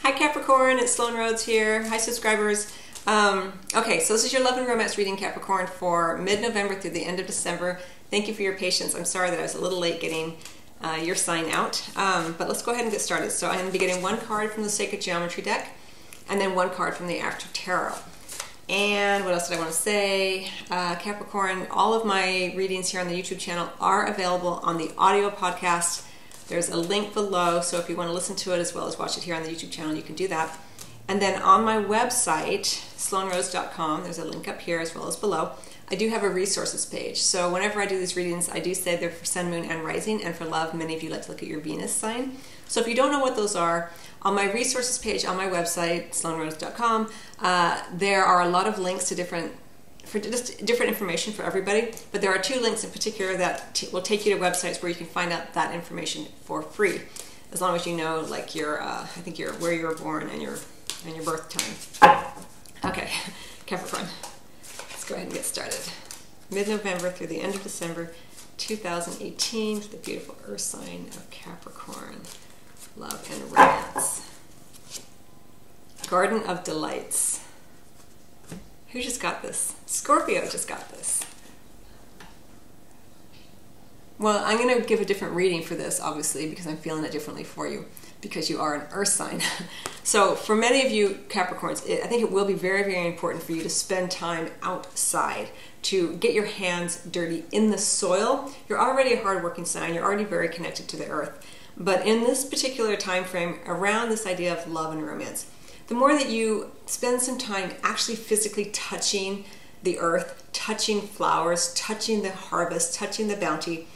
Hi Capricorn, it's Sloan Rhodes here. Hi subscribers. Okay, so this is your love and romance reading, Capricorn, for mid-November through the end of December. Thank you for your patience. I'm sorry that I was a little late getting your sign out, but let's go ahead and get started. So I'm going to be getting one card from the Sacred Geometry deck, and then one card from the After Tarot. And what else did I want to say? Capricorn, all of my readings here on the YouTube channel are available on the audio podcast. There's a link below, so if you want to listen to it as well as watch it here on the YouTube channel, you can do that. And then on my website, sloanrhodes.com, there's a link up here as well as below. I do have a resources page. So whenever I do these readings, I do say they're for Sun, Moon, and Rising, and for love, many of you like to look at your Venus sign. So if you don't know what those are, on my resources page on my website, sloanrhodes.com, there are a lot of links to different information for everybody, but there are two links in particular that will take you to websites where you can find out that information for free, as long as you know, like your, I think where you were born and your birth time. Okay, Capricorn, let's go ahead and get started. Mid-November through the end of December 2018, the beautiful Earth sign of Capricorn, love and romance. Garden of Delights. Who just got this? Scorpio just got this. Well, I'm going to give a different reading for this, obviously, because I'm feeling it differently for you, because you are an earth sign. So for many of you Capricorns, I think it will be very, very important for you to spend time outside, to get your hands dirty in the soil. You're already a hardworking sign. You're already very connected to the earth. But in this particular time frame, around this idea of love and romance, the more that you spend some time actually physically touching the earth, touching flowers, touching the harvest, touching the bounty,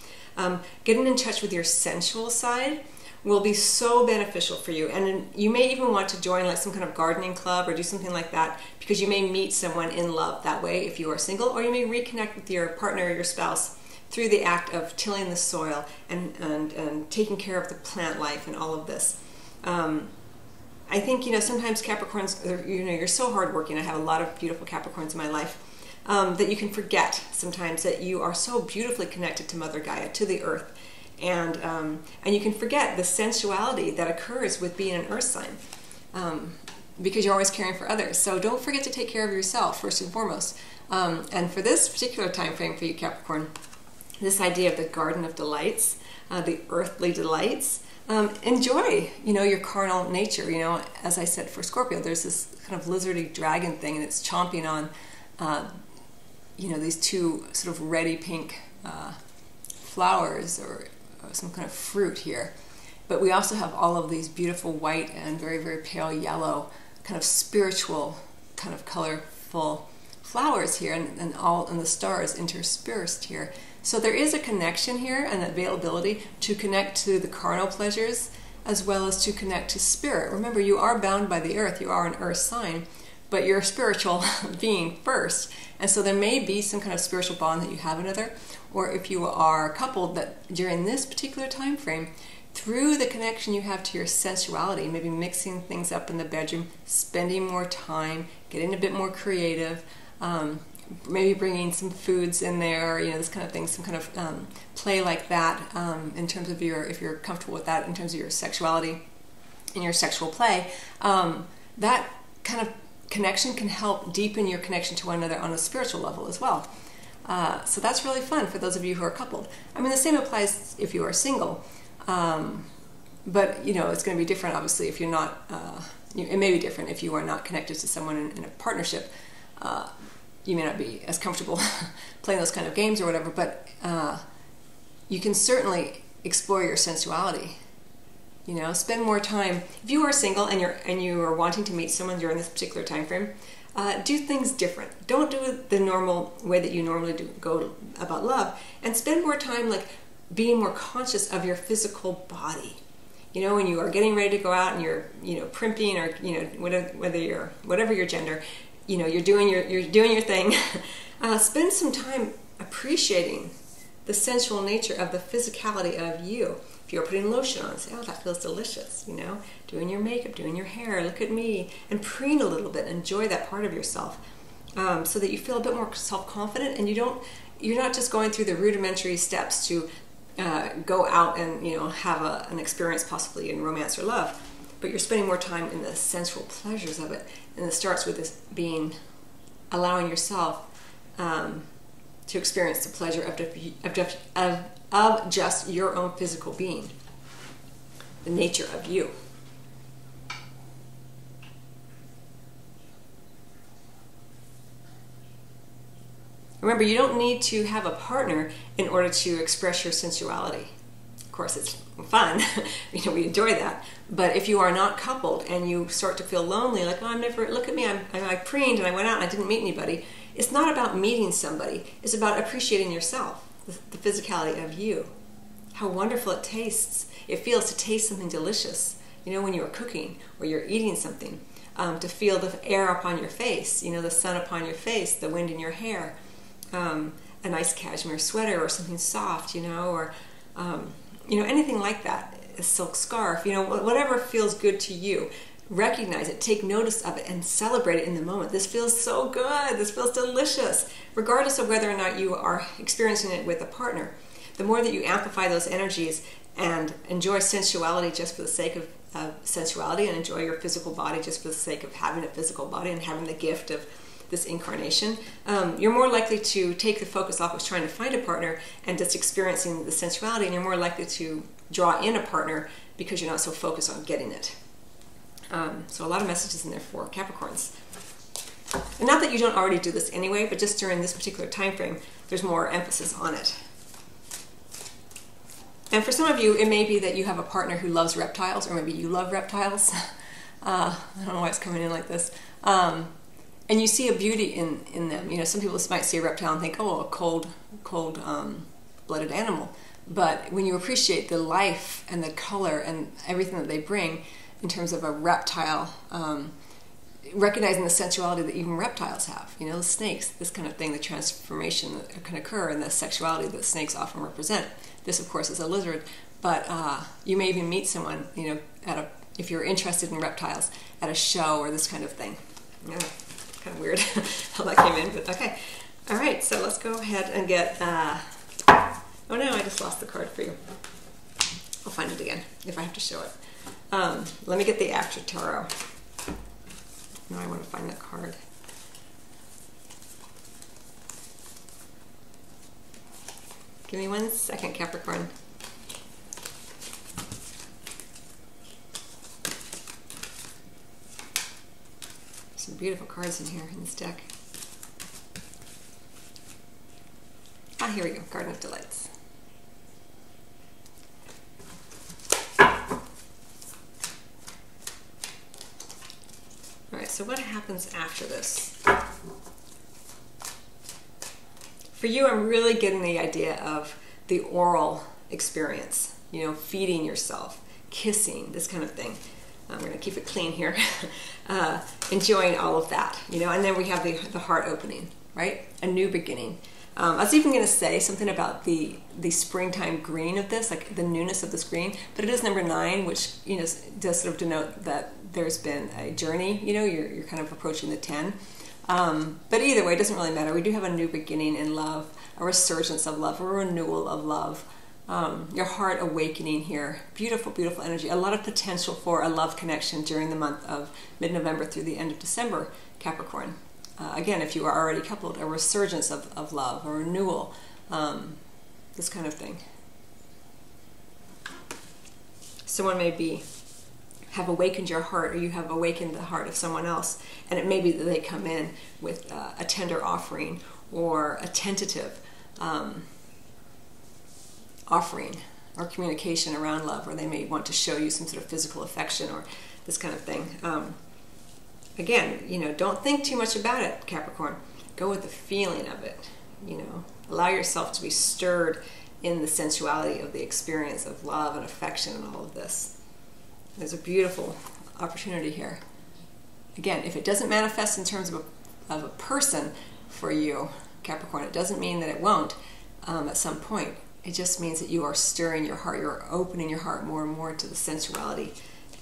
getting in touch with your sensual side will be so beneficial for you. And you may even want to join like some kind of gardening club or do something like that, because you may meet someone in love that way if you are single, or you may reconnect with your partner or your spouse through the act of tilling the soil and taking care of the plant life and all of this. I think, sometimes Capricorns, you're so hardworking. I have a lot of beautiful Capricorns in my life, that you can forget sometimes that you are so beautifully connected to Mother Gaia, to the earth. And you can forget the sensuality that occurs with being an earth sign, because you're always caring for others. So don't forget to take care of yourself first and foremost. And for this particular time frame for you Capricorn, this idea of the Garden of Delights, the earthly delights, enjoy, your carnal nature. As I said for Scorpio, there's this kind of lizardy dragon thing, and it's chomping on, these two sort of reddy pink flowers or some kind of fruit here. But we also have all of these beautiful white and very, very pale yellow, kind of spiritual, kind of colorful flowers here, and the stars interspersed here. So there is a connection here and availability to connect to the carnal pleasures as well as to connect to spirit. Remember, you are bound by the earth. You are an earth sign, but you're a spiritual being first. And so there may be some kind of spiritual bond that you have another, or if you are coupled, that during this particular time frame, through the connection you have to your sensuality, maybe mixing things up in the bedroom, spending more time, getting a bit more creative, maybe bringing some foods in there, this kind of thing, some kind of play like that, in terms of if you're comfortable with that, in terms of your sexuality and your sexual play, that kind of connection can help deepen your connection to one another on a spiritual level as well. So that's really fun for those of you who are coupled. I mean, the same applies if you are single, but it's going to be different, obviously, if you're not, it may be different if you are not connected to someone in a partnership. You may not be as comfortable playing those kind of games or whatever, but you can certainly explore your sensuality. Spend more time. If you are single and you are wanting to meet someone during this particular time frame, do things different. Don't do it the normal way that you normally go about love, and spend more time like being more conscious of your physical body. When you are getting ready to go out and you're primping, or whatever your gender, you're doing your thing. Spend some time appreciating the sensual nature of the physicality of you. If you're putting lotion on, say, oh, that feels delicious, doing your makeup, doing your hair, look at me, and preen a little bit, enjoy that part of yourself, so that you feel a bit more self-confident, and you're not just going through the rudimentary steps to go out and have an experience possibly in romance or love, but you're spending more time in the sensual pleasures of it. And it starts with this being, allowing yourself to experience the pleasure of just your own physical being, the nature of you. Remember, you don't need to have a partner in order to express your sensuality. Of course, it's fun. We enjoy that. But if you are not coupled and you start to feel lonely, like, oh, I'm never, look at me, I preened and I went out and I didn't meet anybody. It's not about meeting somebody. It's about appreciating yourself, the physicality of you. How wonderful it tastes. It feels to taste something delicious. When you're cooking or you're eating something, to feel the air upon your face, the sun upon your face, the wind in your hair. A nice cashmere sweater or something soft, or anything like that, a silk scarf, whatever feels good to you. Recognize it, take notice of it, and celebrate it in the moment. This feels so good, this feels delicious, regardless of whether or not you are experiencing it with a partner. The more that you amplify those energies and enjoy sensuality just for the sake of sensuality, and enjoy your physical body just for the sake of having a physical body and having the gift of this incarnation, you're more likely to take the focus off of trying to find a partner and just experiencing the sensuality, and you're more likely to draw in a partner because you're not so focused on getting it. So a lot of messages in there for Capricorns. And not that you don't already do this anyway, but just during this particular time frame, there's more emphasis on it. And for some of you, it may be that you have a partner who loves reptiles, or maybe you love reptiles. I don't know why it's coming in like this. And you see a beauty in them. Some people might see a reptile and think, oh, a cold-blooded animal. But when you appreciate the life and the color and everything that they bring in terms of a reptile, recognizing the sensuality that even reptiles have, the snakes, this kind of thing, the transformation that can occur, and the sexuality that snakes often represent. This, of course, is a lizard, but you may even meet someone, if you're interested in reptiles, at a show or this kind of thing. Yeah. Kind of weird how that came in, but okay. All right, so let's go ahead and get, oh no, I just lost the card for you. I'll find it again if I have to show it. Let me get the After Tarot. Now I want to find that card. Give me 1 second, Capricorn. Some beautiful cards in here in this deck. Here we go, Garden of Delights. Alright, so what happens after this? For you, I'm really getting the idea of the oral experience, feeding yourself, kissing, this kind of thing. I'm going to keep it clean here. Enjoying all of that, and then we have the heart opening, right? A new beginning. I was even going to say something about the springtime green of this, like the newness of this green, but it is number 9, which does sort of denote that there's been a journey. You're kind of approaching the 10. But either way, it doesn't really matter. We do have a new beginning in love, a resurgence of love, a renewal of love. Your heart awakening here. Beautiful, beautiful energy. A lot of potential for a love connection during the month of mid-November through the end of December, Capricorn. Again, if you are already coupled, a resurgence of love, a renewal, this kind of thing. Someone may have awakened your heart, or you have awakened the heart of someone else, and it may be that they come in with a tender offering or a tentative offering or communication around love, or they may want to show you some sort of physical affection or this kind of thing. Again, don't think too much about it, Capricorn. Go with the feeling of it, Allow yourself to be stirred in the sensuality of the experience of love and affection and all of this. There's a beautiful opportunity here. Again, if it doesn't manifest in terms of a person for you, Capricorn, it doesn't mean that it won't at some point. It just means that you are stirring your heart, you're opening your heart more and more to the sensuality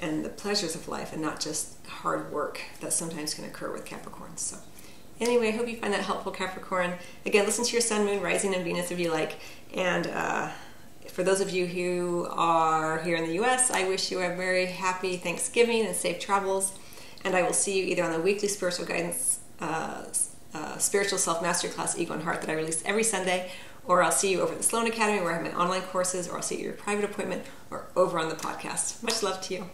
and the pleasures of life, and not just hard work that sometimes can occur with Capricorns. So anyway, I hope you find that helpful, Capricorn. Again, listen to your Sun, Moon, Rising, and Venus if you like, and For those of you who are here in the U.S., I wish you a very happy Thanksgiving and safe travels. And I will see you either on the weekly spiritual guidance, spiritual self-mastery class, Ego and Heart, that I release every Sunday, or I'll see you over at the Sloan Academy where I have my online courses, or I'll see you at your private appointment, or over on the podcast. Much love to you.